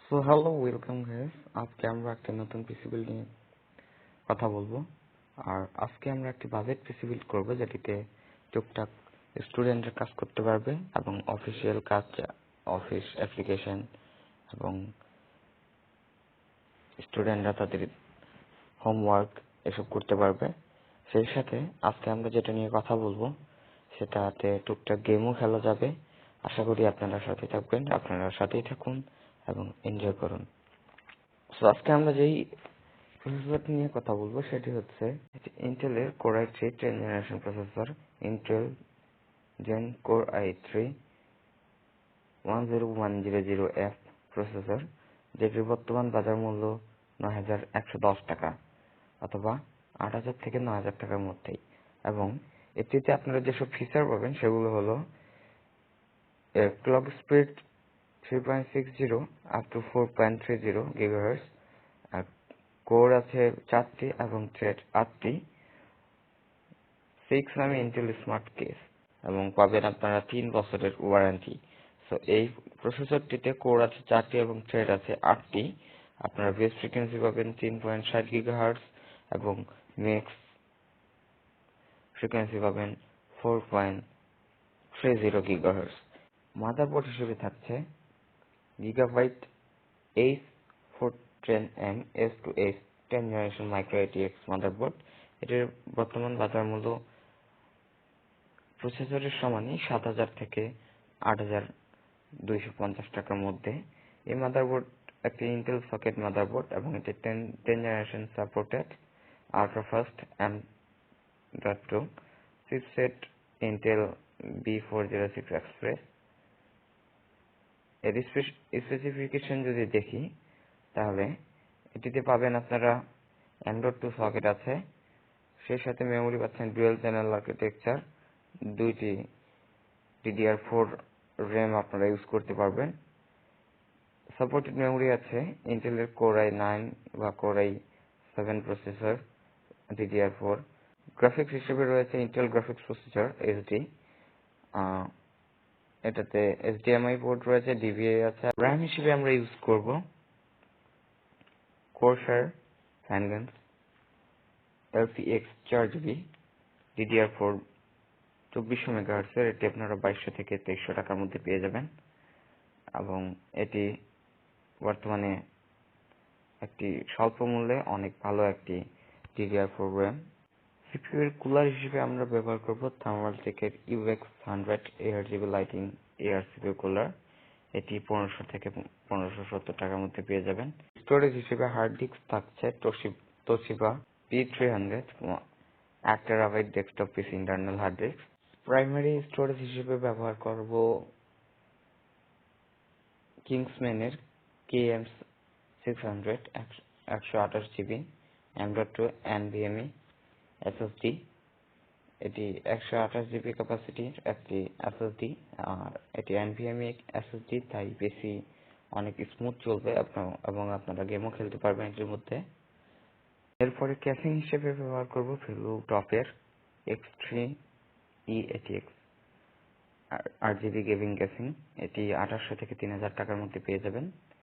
So hello welcome guys. আজকে আমরা একটা নতুন পিসি বিল্ড নিয়ে কথা বলবো। আর আজকে আমরা একটি বাজেট পিসি বিল্ড করবো যেটিতে টুকটাক স্টুডেন্টরা কাজ করতে পারবে এবং অফিসিয়াল কাজ, অফিস অ্যাপ্লিকেশন এবং স্টুডেন্টরা তাদের হোমওয়ার্ক এসব করতে পারবে। সেই সাথে আজকে আমরা যেটা নিয়ে কথা বলবো সেটাতে টুকটাক গেমও খেলা যাবে। আশা করি আপনারা সাথে থাকবেন, আপনারা সাথেই থাকুন এবং এনজয় করুন। সো আজকে আমরা যেই প্রসেসর নিয়ে কথা বলবো সেটি হচ্ছে ইন্টেলের Core i3 10th generation processor, Intel Zen Core i3 10100F processor, যেটির বর্তমান বাজার মূল্য ৯,১১০ টাকা অথবা ৮,০০০ থেকে ৯,০০০ টাকার মধ্যেই। এবং এটিতে আপনারা যেসব ফিচার পাবেন সেগুলো হলো এর clock speed 3.60 up to 4.30 GHz, আর কোর আছে 4টি এবং থ্রেড 8টি, 6 নামে ইন্টেল স্মার্ট কেস এবং পাবেন আপনারা 3 বছরের ওয়ারেন্টি। সো এই প্রসেসরটিতে কোর আছে 4টি এবং থ্রেড আছে 8টি। আপনারা বেস ফ্রিকোয়েন্সি পাবেন 3.60 GHz এবং ম্যাক্স ফ্রিকোয়েন্সি পাবেন 4.30 GHz। মাদারবোর্ড হিসেবে থাকছে Gigabyte H410M S2S 10 generation micro ATX motherboard. এটির বর্তমান বাজার মূল্য প্রসেসরের সমানই 7,০০০ থেকে 8,250 টাকার মধ্যে। এই মাদারবোর্ড একটি ইন্টেল সকেট মাদারবোর্ড এবং এটি 10 generation supported, ultra fast M.2 chipset Intel B406 express. এর স্পেসিফিকেশন যদি দেখি তাহলে এটিতে পাবেন আপনারা M.2 সকেট আছে, সেই সাথে মেমোরি পাচ্ছেন ডুয়াল চ্যানেল আর্কিটেকচার, 2টি DDR4 RAM আপনারা ইউজ করতে পারবেন। সাপোর্টেড মেমোরি আছে ইন্টেলের Core i9 বা Core i7 processor DDR4। Graphics হিসেবে রয়েছে ইন্টেল গ্রাফিক্স প্রসেসর HD, এটাতে HDMI পোর্ট রয়েছে, DVI আছে। RAM হিসেবে আমরা ইউজ করব Corsair Vengeance LPX 4GB DDR4 2400 MHz এর। এটি আপনারা 2200 থেকে 2300 টাকার মধ্যে পেয়ে যাবেন এবং এটি বর্তমানে একটি স্বল্প মূল্যে অনেক ভালো একটি DDR4 RAM। CPU এর কুলার হিসেবে আমরা ব্যবহার করব থার্মালটেকের UX 100 ARGB lighting air CPU cooler. এটি 1500 থেকে 1570 টাকার মধ্যে পেয়ে যাবেন। স্টোরেজ হিসেবে হার্ড ডিস্ক থাকছে Toshiba P300 1TB desktop PC internal hard disk. Primary storage হিসেবে ব্যবহার করব কিংসম্যানের KM600 128GB M.2 NVMe SSD। এটি 128GB ক্যাপাসিটির একটি SSD, আর এটি NVMe SSD, তাই বেশি অনেক স্মুথ চলবে এবং আপনারা গেমও খেলতে পারবেন এটির মধ্যে। এরপরে ক্যাসিং হিসেবে ব্যবহার করব ভ্যালু টপের X3E ATX RGB gaming casing. এটি 2800 থেকে 3000 টাকার মধ্যে পেয়ে যাবেন।